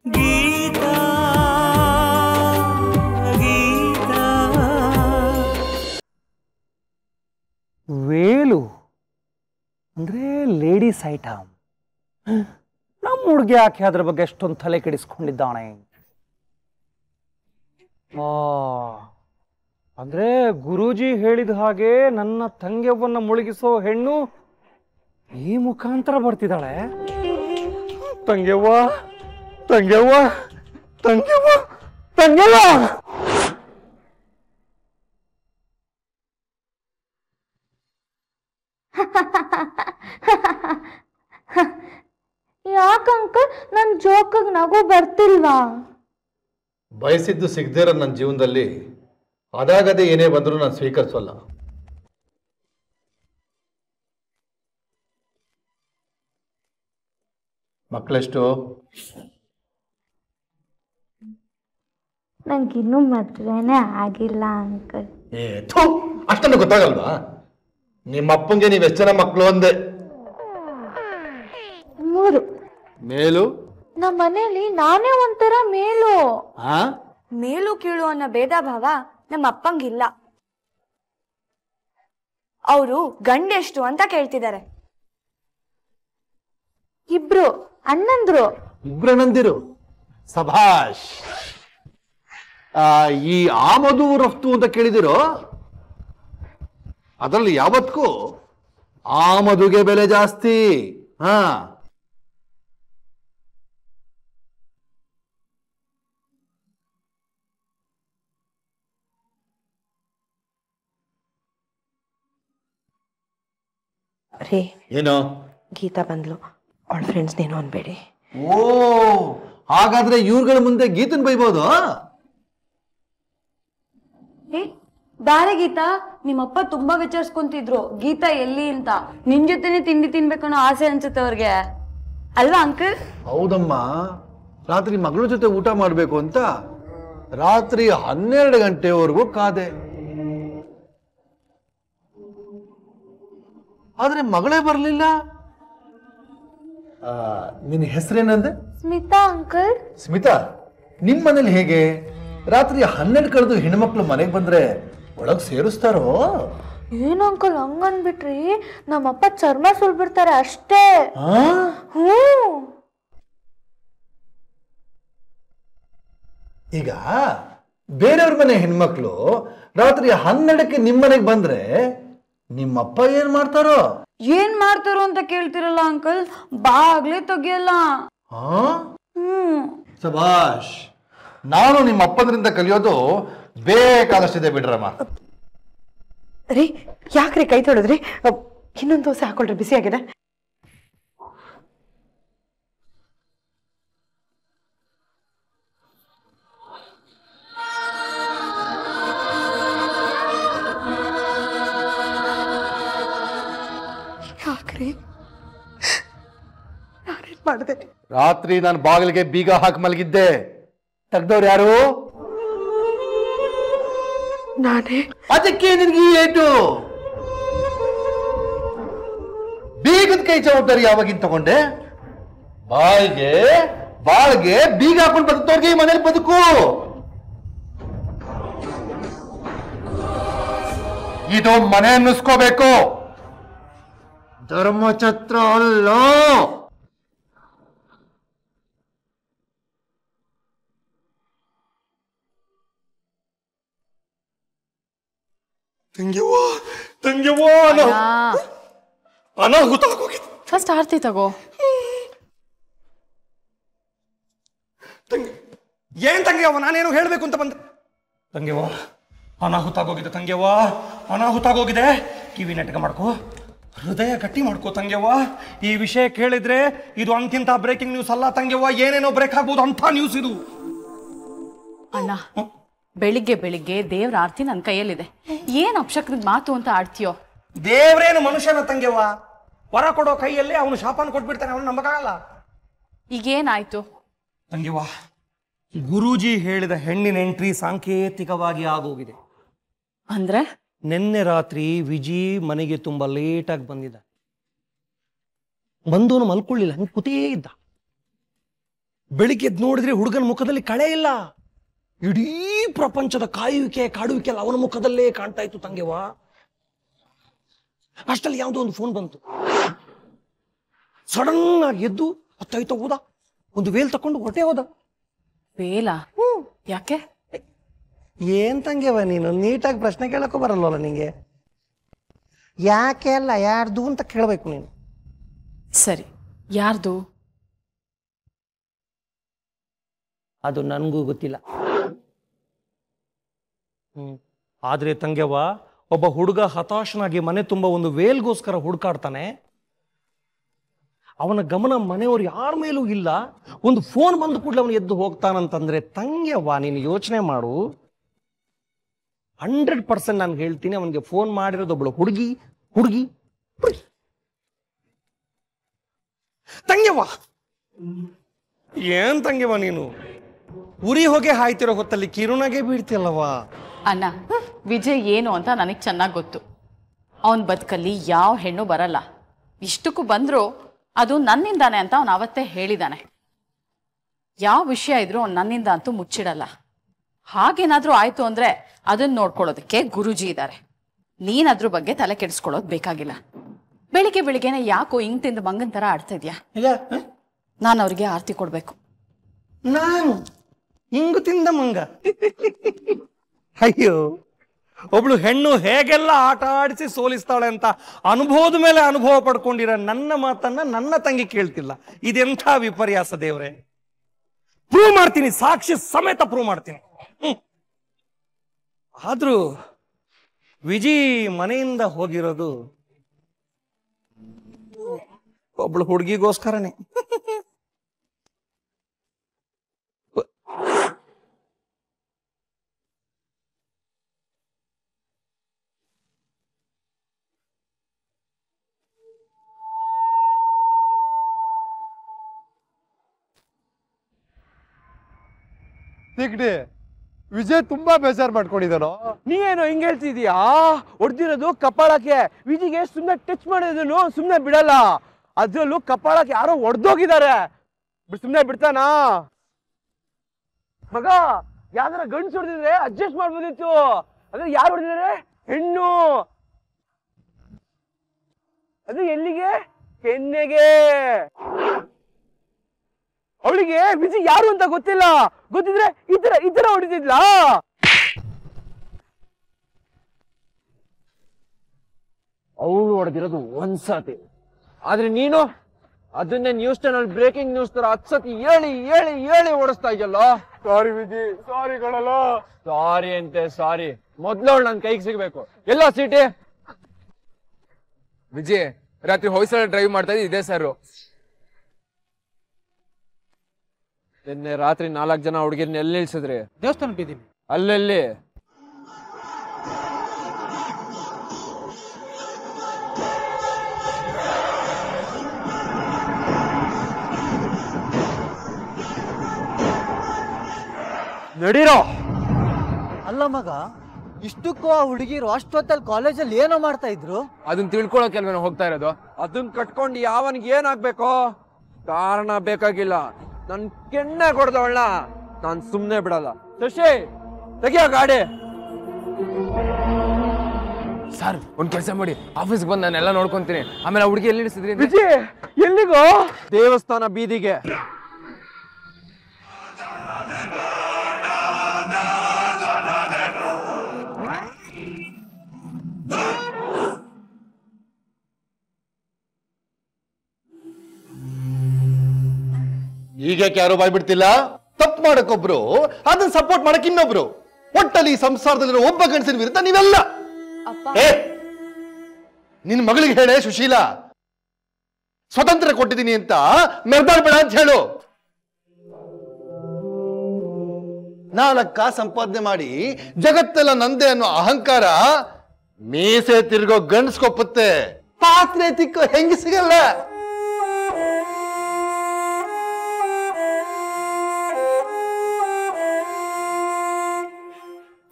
ಗೀತಾ ಗೀತಾ ವೇಲು ಅಂದ್ರೆ ladies item. ನಮ್ಮ ಹುಡುಗಿ ಯಾಕೆ ಅದ್ರ ಬಗ್ಗೆ ಎಷ್ಟೊಂದು ತಲೆ ಕೆಡಿಸ್ಕೊಂಡಿದ್ದಾನೆ? ಅಂದ್ರೆ ಗುರೂಜಿ ಹೇಳಿದ ಹಾಗೆ ನನ್ನ ತಂಗ್ಯವ್ವನ್ನ ಮುಳುಗಿಸೋ ಹೆಣ್ಣು ಈ ಮುಖಾಂತರ ಬರ್ತಿದ್ದಾಳೆ. ತಂಗ್ಯವ್ವ ತಂಗ್ಯವ್ವ ತಂಗ್ಯವ್ವ ತಂಗ್ಯವ್ವ. ಯಾಕಂಕಲ್ ನನ್ ಜೋಕಾಗ ನಗು ಬರ್ತಿಲ್ವಾ? ಬಯಸಿದ್ದು ಸಿಗದೇ ಇರೋ ನನ್ನ ಜೀವನದಲ್ಲಿ ಅದಾಗದೆ ಏನೇ ಬಂದರೂ ನಾನು ಸ್ವೀಕರಿಸೋಲ್ಲ. ಮಕ್ಕಳೆಷ್ಟು? ನಂಗಿನ್ನೂ ಮದ್ವೆನೇ ಆಗಿಲ್ಲ ಅಂಕಲ್. ಅಷ್ಟನ್ನು ಗೊತ್ತಾಗಲ್ವಾ? ನಿಮ್ಮ ಅಪ್ಪಂಗೆ ನೀವು ಎಷ್ಟು ಜನ ಮಕ್ಕಳು ಅಂದೆ? 3. ಮೇಲು? ನಮ್ಮ ಮನೇಲಿ ನಾನೇ ಒಂಥರ ಮೇಲು. ಮೇಲು ಕೀಳು ಅನ್ನೋ ಭೇದ ಭಾವ ನಮ್ಮ ಅಪ್ಪಂಗಿಲ್ಲ. ಅವರು ಗಂಡೆಷ್ಟು ಅಂತ ಕೇಳ್ತಿದ್ದಾರೆ. 2 ಅಣ್ಣಂದ್ರು. 2 ಅಣ್ಣಂದಿರು. ಸಭಾಷ್. ಈ ಆಮದು ರಫ್ತು ಅಂತ ಕೇಳಿದಿರೋ? ಅದರಲ್ಲಿ ಯಾವತ್ತೂ ಆಮದುಗೆ ಬೆಲೆ ಜಾಸ್ತಿ. ರೇ, ಏನು? ಗೀತಾ ಬಂದ್ಲು, ಅವಳ ಫ್ರೆಂಡ್ಸ್ ನೇನು ಅನ್ಬೇಡಿ. ಓ, ಹಾಗಾದ್ರೆ ಇವ್ರುಗಳ ಮುಂದೆ ಗೀತನ್ ಬೈಬೋದು? ಬಾರೆ ಗೀತಾ, ನಿಮ್ಮಪ್ಪ ತುಂಬಾ ವಿಚಾರಿಸ್ಕೊಂತಿದ್ರು ಗೀತಾ ಎಲ್ಲಿ ಅಂತ. ನಿನ್ ಜೊತೆನೆ ತಿಂಡಿ ತಿನ್ಬೇಕನ್ನೋ ಆಸೆ ಅನ್ಸುತ್ತೆ ಅವ್ರಿಗೆ, ಅಲ್ವಾ ಅಂಕಲ್? ಹೌದಮ್ಮ, ರಾತ್ರಿ ಮಗಳ ಜೊತೆ ಊಟ ಮಾಡ್ಬೇಕು ಅಂತ ರಾತ್ರಿ 12 ಗಂಟೆವರೆಗೂ ಕಾದೆ. ಆದ್ರೆ ಮಗಳೇ ಬರ್ಲಿಲ್ಲ. ನಿನ್ನ ಹೆಸರೇನಂದೆ? ಸ್ಮಿತಾ ಅಂಕಲ್. ಸ್ಮಿತಾ, ನಿಮ್ ಮನೇಲಿ ಹೇಗೆ ರಾತ್ರಿ 12 ಕಳೆದು ಹೆಣ್ಮಕ್ಳು ಮನೆಗೆ ಬಂದ್ರೆ ಒಳಗ್ ಸೇರಿಸ್ತಾರೋ? ಏನು ಅಂಕಲ್ ಹಂಗನ್ಬಿಟ್ರಿ? ನಮ್ಮಪ್ಪ ಚರ್ಮ ಸುಲ್ಬಿಡ್ತಾರೆ ಅಷ್ಟೇ. ಈಗ ಬೇರೆಯವ್ರ ಮನೆ ಹೆಣ್ಮಕ್ಳು ರಾತ್ರಿ 12ಕ್ಕೆ ನಿಮ್ ಮನೆಗೆ ಬಂದ್ರೆ ನಿಮ್ಮಪ್ಪ ಏನ್ ಮಾಡ್ತಾರೋ? ಏನ್ ಮಾಡ್ತಾರೋ ಅಂತ ಕೇಳ್ತಿರಲ್ಲ ಅಂಕಲ್, ಬಾಗ್ಲೇ ತೆಗಿಯಲ್ಲ. ಸಭಾಷ್. ನಾನು ನಿಮ್ಮ ಅಪ್ಪಂದ್ರಿಂದ ಕಲಿಯೋದು ಬೇಕಾದಷ್ಟಿದೆ ಬಿಡ್ರಮ್ಮ. ರೀ, ಯಾಕ್ರಿ ಕೈ ತೊಳೆದ್ರಿ? ಇನ್ನೊಂದು ದೋಸೆ ಹಾಕೊಳ್ರಿ, ಬಿಸಿ ಆಗಿದೆ. ಯಾಕ್ರಿ ನಾನೇನ್ ಮಾಡಿದೆ? ರಾತ್ರಿ ನಾನು ಬಾಗಿಲಿಗೆ ಬೀಗ ಹಾಕಿ ಮಲಗಿದ್ದೆ. ತೆಗ್ದವ್ರು ಯಾರು? ನಾನೇ. ಅದಕ್ಕೆ ನಿನ್ಗೆ ಏಟು? ಬೀಗದ ಕೈ ಜವಾಬ್ದಾರಿ ಯಾವಾಗಿನ್ ತಗೊಂಡೆ? ಬಾಳ್ಗೆ ಬೀಗ ಹಾಕೊಂಡು ಬದುಕ್ತವ್ರಿಗೆ ಈ ಮನೇಲಿ ಬದುಕು. ಇದು ಮನೆ ಅನ್ನಿಸ್ಕೋಬೇಕು, ಧರ್ಮಛತ್ರ ಅಲ್ಲ. ಅನಾಹುತ ಆಗೋಗಿದೆ. ಫಸ್ಟ್ ಆರ್ತಿ ತಗೋ. ಏನ್ ತಂಗ್ಯವ್ವ, ನಾನೇನು ಹೇಳ್ಬೇಕು ಅಂತ ಬಂದೆ. ತಂಗ್ಯವ್ವ, ಅನಾಹುತ ಆಗೋಗಿದೆ. ತಂಗ್ಯವ್ವ, ಅನಾಹುತ ಆಗೋಗಿದೆ. ಕಿವಿ ನೆಟ್ಗ ಮಾಡ್ಕೋ, ಹೃದಯ ಗಟ್ಟಿ ಮಾಡ್ಕೋ ತಂಗ್ಯವ್ವ. ಈ ವಿಷಯ ಕೇಳಿದ್ರೆ ಇದು ಅಂತಿಂತ ಬ್ರೇಕಿಂಗ್ ನ್ಯೂಸ್ ಅಲ್ಲ ತಂಗ್ಯವ್ವ. ಏನೇನೋ ಬ್ರೇಕ್ ಆಗ್ಬೋದು ಅಂತ ನ್ಯೂಸ್ ಇದು. ಅಣ್ಣ, ಬೆಳಿಗ್ಗೆ ಬೆಳಿಗ್ಗೆ ದೇವ್ರ ಆರ್ತಿ ನನ್ನ ಕೈಯಲ್ಲಿದೆ. ಏನ್ ಅಪಶಕ್ರದ ಮಾತು ಅಂತ ಆಡ್ತೀಯೋ? ದೇವ್ರೇನು ಮನುಷ್ಯನ ತಂಗ್ಯವ್ವ? ವರ ಕೊಡೋ ಕೈಯಲ್ಲಿ ಅವನು ಶಾಪನ ಕೊಟ್ಬಿಡ್ತಾನೆ, ಅವನು ನಂಬಕ್ಕಾಗಲ್ಲ. ಈಗೇನಾಯ್ತು ತಂಗ್ಯವ್ವ? ಗುರೂಜಿ ಹೇಳಿದ ಹೆಣ್ಣಿನ ಎಂಟ್ರಿ ಸಾಂಕೇತಿಕವಾಗಿ ಆಗೋಗಿದೆ. ಅಂದ್ರೆ ನಿನ್ನೆ ರಾತ್ರಿ ವಿಜಿ ಮನೆಗೆ ತುಂಬಾ ಲೇಟಾಗಿ ಬಂದಿದ್ದ. ಬಂದವನು ಮಲ್ಕೊಳ್ಳಿಲ್ಲ, ಹಂಗೆ ಕೂತೇ ಇದ್ದ. ಬೆಳಿಗ್ಗೆ ಎದ್ದು ನೋಡಿದ್ರೆ ಹುಡುಗನ ಮುಖದಲ್ಲಿ ಕಳೆ ಇಲ್ಲ. ಇಡೀ ಪ್ರಪಂಚದ ಕಾಯುವಿಕೆ ಕಾಡುವಿಕೆ ಎಲ್ಲ ಅವನ ಮುಖದಲ್ಲೇ ಕಾಣ್ತಾ ಇತ್ತು ತಂಗೆವಾ. ಅಷ್ಟಲ್ಲಿ ಯಾವುದೋ ಒಂದು ಫೋನ್ ಬಂತು. ಸಡನ್ ಆಗಿ ಎದ್ದು ಹತ್ತಾಯ್ತ ಹೋದ, ಒಂದು ವೇಲ್ ತಕೊಂಡು ಹೊಟ್ಟೆ ಹೋದ. ಬೇಲ? ಯಾಕೆ? ಏನ್ ತಂಗೆವ ನೀನು ನೀಟಾಗಿ ಪ್ರಶ್ನೆ ಕೇಳಕ್ಕೂ ಬರಲ್ವಲ್ಲ ನಿಂಗೆ. ಯಾಕೆ ಅಲ್ಲ ಯಾರ್ದು ಅಂತ ಕೇಳಬೇಕು ನೀನು. ಸರಿ, ಯಾರ್ದು? ಅದು ನನಗೂ ಗೊತ್ತಿಲ್ಲ. ಆದ್ರೆ ತಂಗೆವ, ಒಬ್ಬ ಹುಡುಗ ಹತಾಶನಾಗಿ ಮನೆ ತುಂಬ ಒಂದು ವೇಲ್ಗೋಸ್ಕರ ಹುಡುಕಾಡ್ತಾನೆ. ಅವನ ಗಮನ ಮನೆಯವರು ಯಾರ ಮೇಲೂ ಇಲ್ಲ. ಒಂದು ಫೋನ್ ಬಂದ ಕೂಡಲೇ ಅವನು ಎದ್ದು ಹೋಗ್ತಾನಂತಂದ್ರೆ ತಂಗೆವ್ವ ನೀನು ಯೋಚನೆ ಮಾಡು. 100% ನಾನು ಹೇಳ್ತೀನಿ, ಅವನಿಗೆ ಫೋನ್ ಮಾಡಿರೋದು ಒಬ್ಬಳು ಹುಡುಗಿ. ತಂಗೆವ್ವ, ಏನ್ ತಂಗೆವ್ವ ನೀನು ಉರಿ ಹೊಗೆ ಹಾಯ್ತಿರೋ ಹೊತ್ತಲ್ಲಿ ಕಿರುನಾಗೆ ಬೀಳ್ತಿಯಲ್ಲವಾ. ಅಣ್ಣ, ವಿಜಯ್ ಏನು ಅಂತ ನನಗೆ ಚೆನ್ನಾಗಿ ಗೊತ್ತು. ಅವನ ಬದುಕಲ್ಲಿ ಯಾವ ಹೆಣ್ಣು ಬರಲ್ಲ. ಇಷ್ಟಕ್ಕೂ ಬಂದ್ರು ಅದು ನನ್ನಿಂದಾನೆ ಅಂತ ಅವನು ಅವತ್ತೇ ಹೇಳಿದಾನೆ. ಯಾವ ವಿಷಯ ಇದ್ರೂ ಅವ್ನು ನನ್ನಿಂದ ಅಂತೂ ಮುಚ್ಚಿಡಲ್ಲ. ಹಾಗೇನಾದ್ರೂ ಆಯ್ತು ಅಂದ್ರೆ ಅದನ್ನ ನೋಡ್ಕೊಳ್ಳೋದಕ್ಕೆ ಗುರುಜಿ ಇದ್ದಾರೆ. ನೀನ್ ಅದ್ರ ಬಗ್ಗೆ ತಲೆ ಕೆಡಿಸ್ಕೊಳ್ಳೋದು ಬೇಕಾಗಿಲ್ಲ. ಬೆಳಿಗ್ಗೆನೆ ಯಾಕೋ ಹಿಂಗ್ ತಿಂದು ಮಂಗನ್ ತರ ಆಡ್ತಾ ಇದ್ಯಾ? ನಾನು ಅವ್ರಿಗೆ ಆರತಿ ಕೊಡ್ಬೇಕು. ನಾನು ಹಿಂಗು ತಿಂದ ಮಂಗ? ಅಯ್ಯೋ, ಒಬ್ಳು ಹೆಣ್ಣು ಹೇಗೆಲ್ಲ ಆಟ ಆಡಿಸಿ ಸೋಲಿಸ್ತಾಳೆ ಅಂತ ಅನುಭವದ ಮೇಲೆ ಅನುಭವ ಪಡ್ಕೊಂಡಿರೋ ನನ್ನ ಮಾತನ್ನ ನನ್ನ ತಂಗಿ ಕೇಳ್ತಿಲ್ಲ. ಇದೆಂಥ ವಿಪರ್ಯಾಸ ದೇವ್ರೆ. ಪ್ರೂವ್ ಮಾಡ್ತೀನಿ, ಸಾಕ್ಷಿ ಸಮೇತ ಪ್ರೂವ್ ಮಾಡ್ತೀನಿ. ಆದ್ರೂ ವಿಜಿ ಮನೆಯಿಂದ ಹೋಗಿರೋದು ಒಬ್ಳು ಹುಡುಗಿಗೋಸ್ಕರನೇ. ವಿಜಯ್ ತುಂಬಾ ಬೇಜಾರ್ ಮಾಡ್ಕೊಂಡಿದ್ದಾನೋ. ನೀನೇನು ಹಿಂಗ್ ಹೇಳ್ತಿದೀಯಾ? ಹೊಡ್ದಿರೋದು ಕಪಾಳಕ್ಕೆ. ವಿಜಿಗೆ ಸುಮ್ನೆ ಟಚ್ ಮಾಡಿದನು ಸುಮ್ನೆ ಬಿಡಲ್ಲ. ಅದ್ರಲ್ಲೂ ಕಪಾಳಕ್ಕೆ ಯಾರೋ ಹೊಡೆದೋಗಿದ್ದಾರೆ. ಸುಮ್ನೆ ಬಿಡ್ತಾನಾ ಮಗ? ಯಾವ್ದಾರ ಗಂಡ್ಸ್ ಹೊಡೆದಿದ್ರೆ ಅಡ್ಜಸ್ಟ್ ಮಾಡ್ಬೋದಿತ್ತು. ಅದೇ ಯಾರು ಹೊಡೆದಿದ್ದಾರೆ? ಹೆಣ್ಣು. ಅದು ಎಲ್ಲಿಗೆ? ಕೆನ್ನೆಗೆ. ಅವಳಿಗೆ ವಿಜಿ ಯಾರು ಅಂತ ಗೊತ್ತಿಲ್ಲ. ಗೊತ್ತಿದ್ರೆ ಈ ತರ ಹೊಡಿತಿದ್ಲಾ? ಅವಳು ಹೊಡೆದಿರೋದು ಒಂದ್ಸತಿ, ಆದ್ರೆ ನೀನು ಅದನ್ನೇ ನ್ಯೂಸ್ ಚಾನಲ್ ಬ್ರೇಕಿಂಗ್ ನ್ಯೂಸ್ ತರ 10 ಸತಿ ಹೇಳಿ ಓಡಿಸ್ತಾ ಇದೆಯಲ್ಲ. ಸಾರಿ ವಿಜಿ, ಸಾರಿ ಕಣಲ್ಲ. ಸಾರಿ ಅಂತೆ ಸಾರಿ. ಮೊದ್ಲವಳು ನನ್ ಕೈಗೆ ಸಿಗ್ಬೇಕು. ಎಲ್ಲ ಸೀಟಿ? ವಿಜಯ್ ರಾತ್ರಿ ಹೊಯ್ಸಳ ಡ್ರೈವ್ ಮಾಡ್ತಾ ಇದ್ದೆ ಇದೇ ಸರ್. ನಿನ್ನೆ ರಾತ್ರಿ 4 ಜನ ಹುಡುಗಿರ್ನ ಎಲ್ಲಿ ನಿಲ್ಸಿದ್ರಿ? ದೇವಸ್ಥಾನ ಬಿದ್ದೀನಿ. ಅಲ್ಲೆಲ್ಲಿ? ನಡೀರೋ. ಅಲ್ಲ ಮಗ, ಇಷ್ಟಕ್ಕೂ ಆ ಹುಡುಗಿರು ಅಷ್ಟೊತ್ತಲ್ಲಿ ಕಾಲೇಜಲ್ಲಿ ಏನೋ ಮಾಡ್ತಾ ಇದ್ರು. ಅದನ್ನ ತಿಳ್ಕೊಳಕ್ಕೆ ಅಲ್ವೇನೋ ಹೋಗ್ತಾ ಇರೋದು. ಅದನ್ನ ಕಟ್ಕೊಂಡು ಯಾವನಿಗೆ ಏನಾಗ್ಬೇಕೋ ಕಾರಣ ಬೇಕಾಗಿಲ್ಲ. ನನ್ ಕೆನ್ನೆ ಕೊಡ್ದವಳ ನಾನ್ ಸುಮ್ನೆ ಬಿಡಲ್ಲ. ಶಶಿ, ತೆಗಿಯೋ ಗಾಡಿ. ಸರ್ ಒಂದ್ ಕೆಲಸ ಮಾಡಿ, ಆಫೀಸ್ಗೆ ಬಂದು ನಾನೆಲ್ಲ ನೋಡ್ಕೊಂತೀನಿ. ಆಮೇಲೆ ಹುಡುಗಿ ಎಲ್ಲಿ ನಿಲ್ಸಿದ್ರಿ? ವಿಜಯ್, ಎಲ್ಲಿಗೋ? ದೇವಸ್ಥಾನ ಬೀದಿಗೆ. ಈಗ ಯಾರು ಬಾಯ್ಬಿಡ್ತಿಲ್ಲ? ತಪ್ಪು ಮಾಡಕ್ಕೊಬ್ರು, ಅದನ್ನ ಸಪೋರ್ಟ್ ಮಾಡಕ್ ಇನ್ನೊಬ್ರು. ಒಟ್ಟಲ್ಲಿ ಸಂಸಾರದಲ್ಲಿರೋ ಒಬ್ಬ ಗಂಡಸಿನ ವಿರುದ್ಧ ನೀವೆಲ್ಲ. ನಿನ್ ಮಗಳಿಗೆ ಹೇಳೆ ಸುಶೀಲಾ, ಸ್ವತಂತ್ರ ಕೊಟ್ಟಿದ್ದೀನಿ ಅಂತ ಮೆರ್ದಾಡ್ಬೇಡ ಅಂತ ಹೇಳು. 4 ಸಂಪಾದನೆ ಮಾಡಿ ಜಗತ್ತೆಲ್ಲ ನಂದೆ ಅನ್ನೋ ಅಹಂಕಾರ ಮೀಸೆ ತಿರ್ಗೋ ಗಂಡಸ್ಕೊಪ್ಪುತ್ತೆ, ಪಾತ್ರೆ ತಿಕ್ಕೋ ಹೆಂಗಸಿಗಲ್ಲ.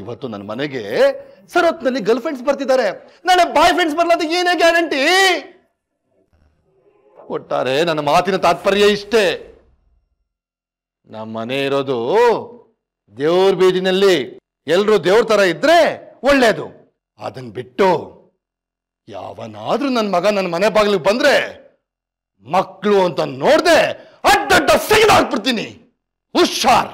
ಇವತ್ತು ನನ್ನ ಮನೆಗೆ ಸರತ್ನಲ್ಲಿ ಗರ್ಲ್ ಫ್ರೆಂಡ್ಸ್ ಬರ್ತಿದ್ದಾರೆ, ನಾಳೆ ಬಾಯ್ ಫ್ರೆಂಡ್ಸ್ ಬರ್ಲಾದ ಏನೇ ಗ್ಯಾರಂಟಿ? ಒಟ್ಟಾರೆ ನನ್ನ ಮಾತಿನ ತಾತ್ಪರ್ಯ ಇಷ್ಟೇ, ನಮ್ಮ ಮನೆ ಇರೋದು ದೇವ್ರ ಬೀದಿನಲ್ಲಿ. ಎಲ್ರು ದೇವ್ರ ತರ ಇದ್ರೆ ಒಳ್ಳೇದು. ಅದನ್ ಬಿಟ್ಟು ಯಾವನಾದ್ರೂ ನನ್ನ ಮಗ ನನ್ನ ಮನೆ ಬಾಗಿಲಿಗೆ ಬಂದ್ರೆ ಮಕ್ಕಳು ಅಂತ ನೋಡ್ದೆ ಅಡ್ಡಡ್ಡ ಸಿಗಿದಾಕ್ಬಿಡ್ತೀನಿ. ಹುಷಾರ್.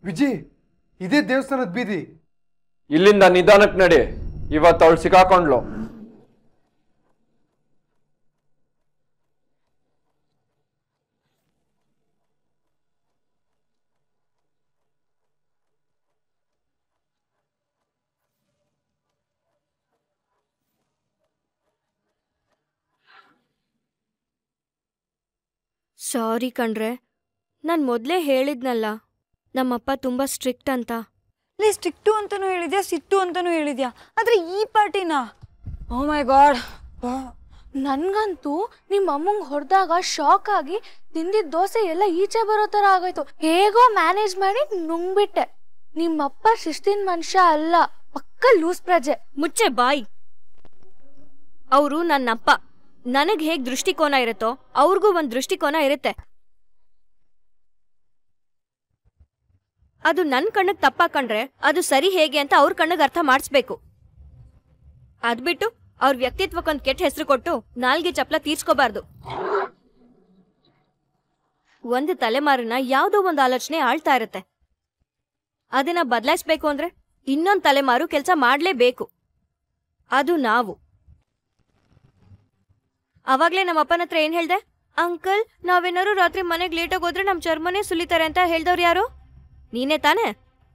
ವಿಜಿ, ಇದೇ ದೇವಸ್ಥಾನದ ಬೀದಿ. ಇಲ್ಲಿಂದ ನಿಧಾನಕ್ಕೆ ನಡಿ, ಇವತ್ತು ಅವಳು ಸಿಕ್ಕಾಕೊಂಡ್ಲು. ಸಾರಿ ಕಣ್ರೆ, ನಾನು ಮೊದಲೇ ಹೇಳಿದ್ನಲ್ಲ ನಮ್ಮಪ್ಪ ತುಂಬ ಸ್ಟ್ರಿಕ್ಟ್ ಅಂತ. ಲೇ, ಸ್ಟ್ರಿಕ್ಟು ಅಂತನೂ ಹೇಳಿದ್ಯಾ, ಸಿಟ್ಟು ಅಂತನೂ ಹೇಳಿದ್ಯಾ, ಆದ್ರೆ ಈ ಪಾರ್ಟಿನಾ? ಓ ಮೈ ಗಾಡ್. ನನ್ಗಂತೂ ನಿಮ್ಮ ಅಮ್ಮಂಗೆ ಹೊಡೆದಾಗ ಶಾಕ್ ಆಗಿ ತಿಂದಿದ್ದ ದೋಸೆ ಎಲ್ಲ ಈಚೆ ಬರೋ ಥರ ಆಗೋಯ್ತು. ಹೇಗೋ ಮ್ಯಾನೇಜ್ ಮಾಡಿ ನುಂಗ್ಬಿಟ್ಟೆ. ನಿಮ್ಮಪ್ಪ ಶಿಸ್ತಿನ ಮನುಷ್ಯ ಅಲ್ಲ, ಪಕ್ಕ ಲೂಸ್ ಪ್ರಜೆ. ಮುಚ್ಚೆ ಬಾಯಿ. ಅವರು ನನ್ನಪ್ಪ. ನನಗೆ ಹೇಗೆ ದೃಷ್ಟಿಕೋನ ಇರುತ್ತೋ ಅವ್ರಿಗೂ ಒಂದು ದೃಷ್ಟಿಕೋನ ಇರುತ್ತೆ. ಅದು ನನ್ನ ಕಣ್ಣಿಗೆ ತಪ್ಪಾಕೊಂಡ್ರೆ ಅದು ಸರಿ ಹೇಗೆ ಅಂತ ಅವ್ರ ಕಣ್ಣಿಗೆ ಅರ್ಥ ಮಾಡಿಸ್ಬೇಕು. ಅದ್ಬಿಟ್ಟು ಅವ್ರ ವ್ಯಕ್ತಿತ್ವಕ್ಕೊಂದು ಕೆಟ್ಟ ಹೆಸರು ಕೊಟ್ಟು ನಾಲ್ಗೆ ಚಪ್ಲ ತೀರ್ಸ್ಕೋಬಾರ್ದು. ಒಂದು ತಲೆಮಾರಿನ ಯಾವುದೋ ಒಂದು ಆಲೋಚನೆ ಆಳ್ತಾ ಇರುತ್ತೆ. ಅದನ್ನ ಬದಲಾಯಿಸ್ಬೇಕು ಅಂದ್ರೆ ಇನ್ನೊಂದು ತಲೆಮಾರು ಕೆಲಸ ಮಾಡಲೇಬೇಕು. ಅದು ನಾವು. ಅವಾಗ್ಲೇ ನಮ್ಮ ಅಪ್ಪನ ಹತ್ರ ಏನ್ ಹೇಳ್ದೆ? ಅಂಕಲ್, ನಾವೇನಾರು ರಾತ್ರಿ ಮನೆಗೆ ಲೇಟಾಗಿ ಹೋದ್ರೆ ನಮ್ಮ ಚರ್ಮನೇ ಸುಲಿತಾರೆ ಅಂತ ಹೇಳ್ದವ್ರು ಯಾರು? ನೀನೇ ತಾನೇ?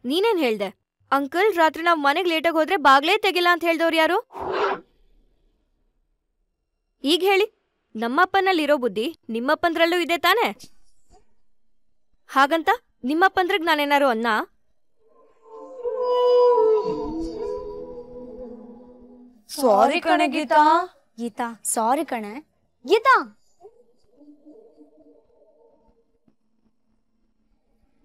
ನೀನೇನ್ ಹೇಳ್ದೆ? ಅಂಕಲ್, ರಾತ್ರಿ ನಾವು ಮನೆಗೆ ಲೇಟಾಗಿ ಹೋದ್ರೆ ಬಾಗ್ಲೇ ತೆಗಿಲ್ಲ ಅಂತ ಹೇಳ್ದವ್ರು ಯಾರು? ಈಗ ಹೇಳಿ, ನಮ್ಮಪ್ಪನಲ್ಲಿರೋ ಬುದ್ಧಿ ನಿಮ್ಮಪ್ಪಂದ್ರಲ್ಲೂ ಇದೆ ತಾನೇ? ಹಾಗಂತ ನಿಮ್ಮಪ್ಪಂದ್ರಿಗೆ ನಾನೇನಾರು ಅನ್ನ? ಸಾರಿ ಕಣೆ ಗೀತಾ. ಗೀತಾ, ಸಾರಿ ಕಣೆ. ಗೀತಾ,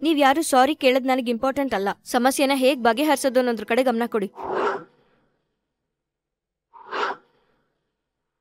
ನೀವ್ ಯಾರು ಸಾರಿ ಕೇಳೋದ್ ನನಗೆ ಇಂಪಾರ್ಟೆಂಟ್ ಅಲ್ಲ. ಸಮಸ್ಯೆನ ಹೇಗ್ ಬಗೆಹರಿಸೋದು ಅನ್ನೋದ್ರ ಕಡೆ ಗಮನ ಕೊಡಿ.